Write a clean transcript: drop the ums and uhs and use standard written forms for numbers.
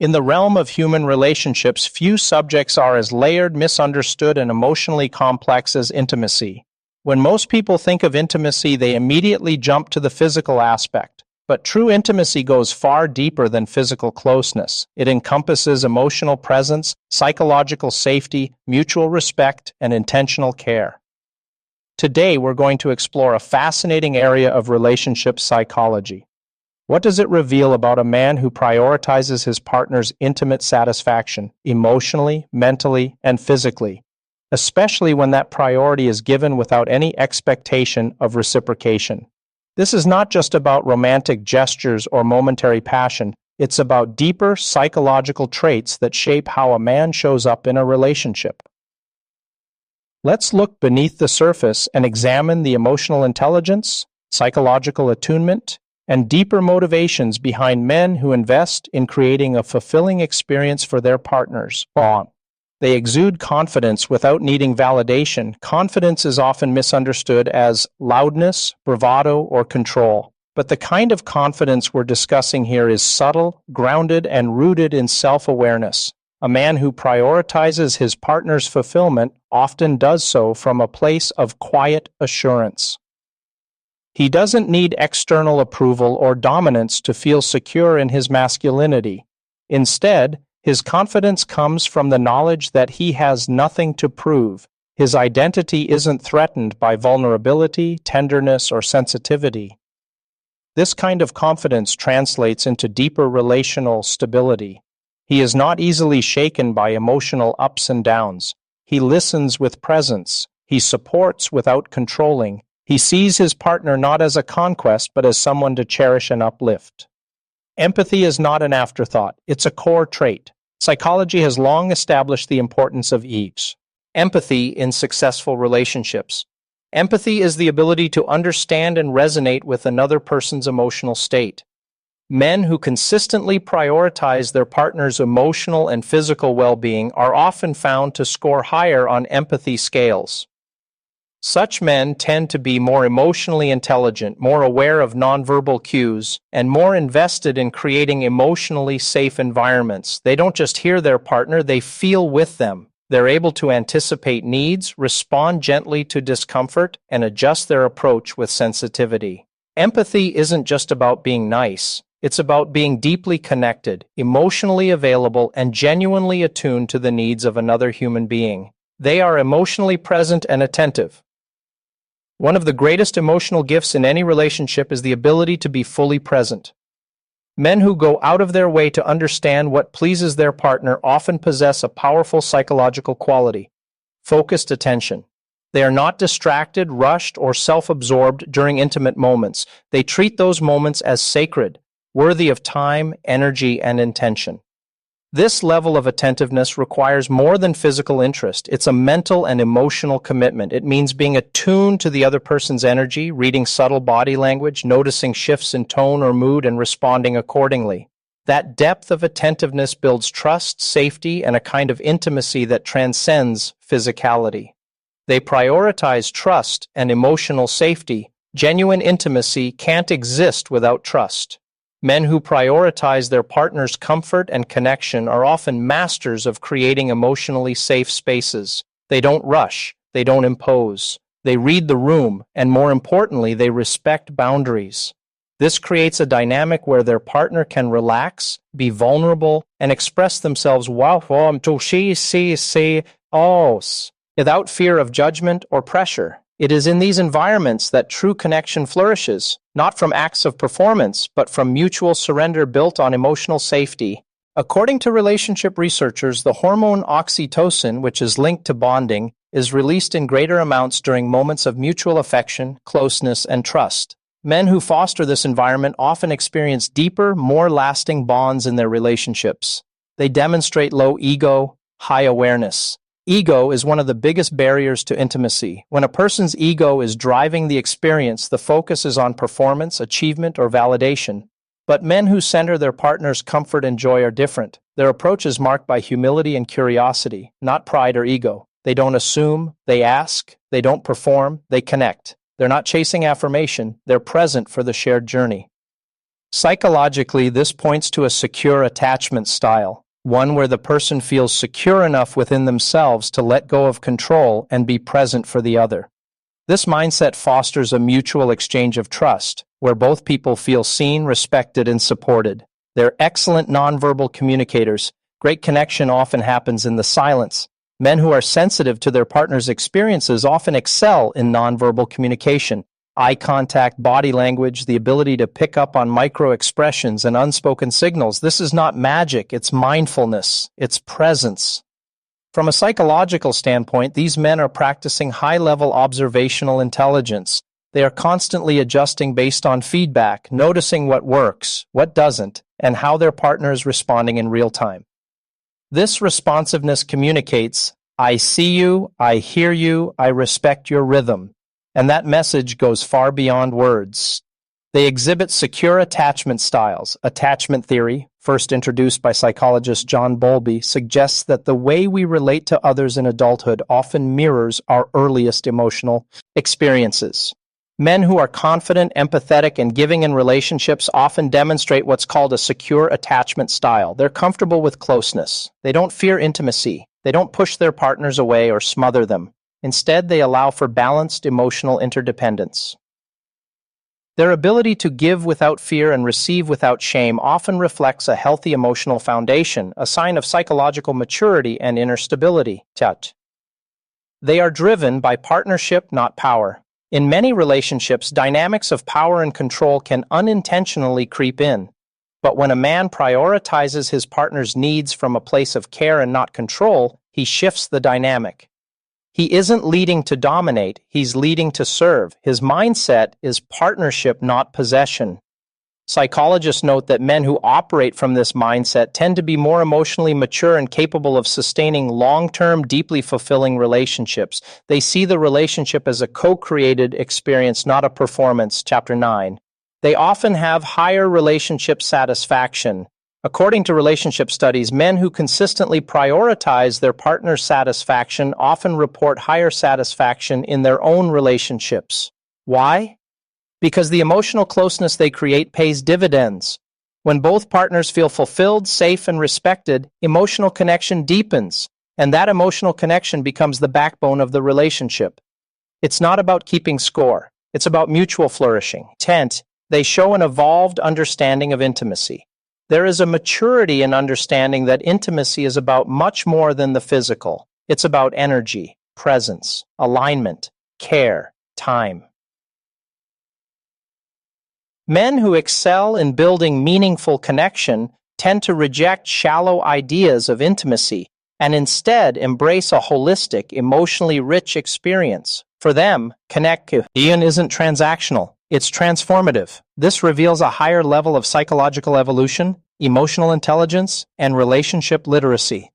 In the realm of human relationships, few subjects are as layered, misunderstood, and emotionally complex as intimacy. When most people think of intimacy, they immediately jump to the physical aspect. But true intimacy goes far deeper than physical closeness. It encompasses emotional presence, psychological safety, mutual respect, and intentional care. Today, we're going to explore a fascinating area of relationship psychology. What does it reveal about a man who prioritizes his partner's intimate satisfaction, emotionally, mentally, and physically, especially when that priority is given without any expectation of reciprocation? This is not just about romantic gestures or momentary passion. It's about deeper psychological traits that shape how a man shows up in a relationship. Let's look beneath the surface and examine the emotional intelligence, psychological attunement, and deeper motivations behind men who invest in creating a fulfilling experience for their partners. They exude confidence without needing validation. Confidence is often misunderstood as loudness, bravado, or control. But the kind of confidence we're discussing here is subtle, grounded, and rooted in self-awareness. A man who prioritizes his partner's fulfillment often does so from a place of quiet assurance. He doesn't need external approval or dominance to feel secure in his masculinity. Instead, his confidence comes from the knowledge that he has nothing to prove. His identity isn't threatened by vulnerability, tenderness, or sensitivity. This kind of confidence translates into deeper relational stability. He is not easily shaken by emotional ups and downs. He listens with presence. He supports without controlling. He sees his partner not as a conquest, but as someone to cherish and uplift. Empathy is not an afterthought. It's a core trait. Psychology has long established the importance of each. Empathy in successful relationships. Empathy is the ability to understand and resonate with another person's emotional state. Men who consistently prioritize their partner's emotional and physical well-being are often found to score higher on empathy scales. Such men tend to be more emotionally intelligent, more aware of nonverbal cues, and more invested in creating emotionally safe environments. They don't just hear their partner, they feel with them. They're able to anticipate needs, respond gently to discomfort, and adjust their approach with sensitivity. Empathy isn't just about being nice. It's about being deeply connected, emotionally available, and genuinely attuned to the needs of another human being. They are emotionally present and attentive. One of the greatest emotional gifts in any relationship is the ability to be fully present. Men who go out of their way to understand what pleases their partner often possess a powerful psychological quality: focused attention. They are not distracted, rushed, or self-absorbed during intimate moments. They treat those moments as sacred, worthy of time, energy, and intention. This level of attentiveness requires more than physical interest. It's a mental and emotional commitment. It means being attuned to the other person's energy, reading subtle body language, noticing shifts in tone or mood, and responding accordingly. That depth of attentiveness builds trust, safety, and a kind of intimacy that transcends physicality. They prioritize trust and emotional safety. Genuine intimacy can't exist without trust. Men who prioritize their partner's comfort and connection are often masters of creating emotionally safe spaces. They don't rush, they don't impose. They read the room, and more importantly, they respect boundaries. This creates a dynamic where their partner can relax, be vulnerable, and express themselves without fear of judgment or pressure. It is in these environments that true connection flourishes, not from acts of performance, but from mutual surrender built on emotional safety. According to relationship researchers, the hormone oxytocin, which is linked to bonding, is released in greater amounts during moments of mutual affection, closeness, and trust. Men who foster this environment often experience deeper, more lasting bonds in their relationships. They demonstrate low ego, high awareness. Ego is one of the biggest barriers to intimacy. When a person's ego is driving the experience, the focus is on performance, achievement, or validation. But men who center their partner's comfort and joy are different. Their approach is marked by humility and curiosity, not pride or ego. They don't assume, they ask, they don't perform, they connect. They're not chasing affirmation, they're present for the shared journey. Psychologically, this points to a secure attachment style, one where the person feels secure enough within themselves to let go of control and be present for the other. This mindset fosters a mutual exchange of trust, where both people feel seen, respected, and supported. They're excellent nonverbal communicators. Great connection often happens in the silence. Men who are sensitive to their partner's experiences often excel in nonverbal communication. Eye contact, body language, the ability to pick up on micro-expressions and unspoken signals. This is not magic, it's mindfulness, it's presence. From a psychological standpoint, these men are practicing high-level observational intelligence. They are constantly adjusting based on feedback, noticing what works, what doesn't, and how their partner is responding in real time. This responsiveness communicates, I see you, I hear you, I respect your rhythm. And that message goes far beyond words. They exhibit secure attachment styles. Attachment theory, first introduced by psychologist John Bowlby, suggests that the way we relate to others in adulthood often mirrors our earliest emotional experiences. Men who are confident, empathetic, and giving in relationships often demonstrate what's called a secure attachment style. They're comfortable with closeness. They don't fear intimacy. They don't push their partners away or smother them. Instead, they allow for balanced emotional interdependence. Their ability to give without fear and receive without shame often reflects a healthy emotional foundation, a sign of psychological maturity and inner stability. They are driven by partnership, not power. In many relationships, dynamics of power and control can unintentionally creep in. But when a man prioritizes his partner's needs from a place of care and not control, he shifts the dynamic. He isn't leading to dominate, he's leading to serve. His mindset is partnership, not possession. Psychologists note that men who operate from this mindset tend to be more emotionally mature and capable of sustaining long-term, deeply fulfilling relationships. They see the relationship as a co-created experience, not a performance. Chapter 9. They often have higher relationship satisfaction. According to relationship studies, men who consistently prioritize their partner's satisfaction often report higher satisfaction in their own relationships. Why? Because the emotional closeness they create pays dividends. When both partners feel fulfilled, safe, and respected, emotional connection deepens, and that emotional connection becomes the backbone of the relationship. It's not about keeping score. It's about mutual flourishing. They show an evolved understanding of intimacy. There is a maturity in understanding that intimacy is about much more than the physical. It's about energy, presence, alignment, care, time. Men who excel in building meaningful connection tend to reject shallow ideas of intimacy and instead embrace a holistic, emotionally rich experience. For them, connection isn't transactional. It's transformative. This reveals a higher level of psychological evolution, emotional intelligence, and relationship literacy.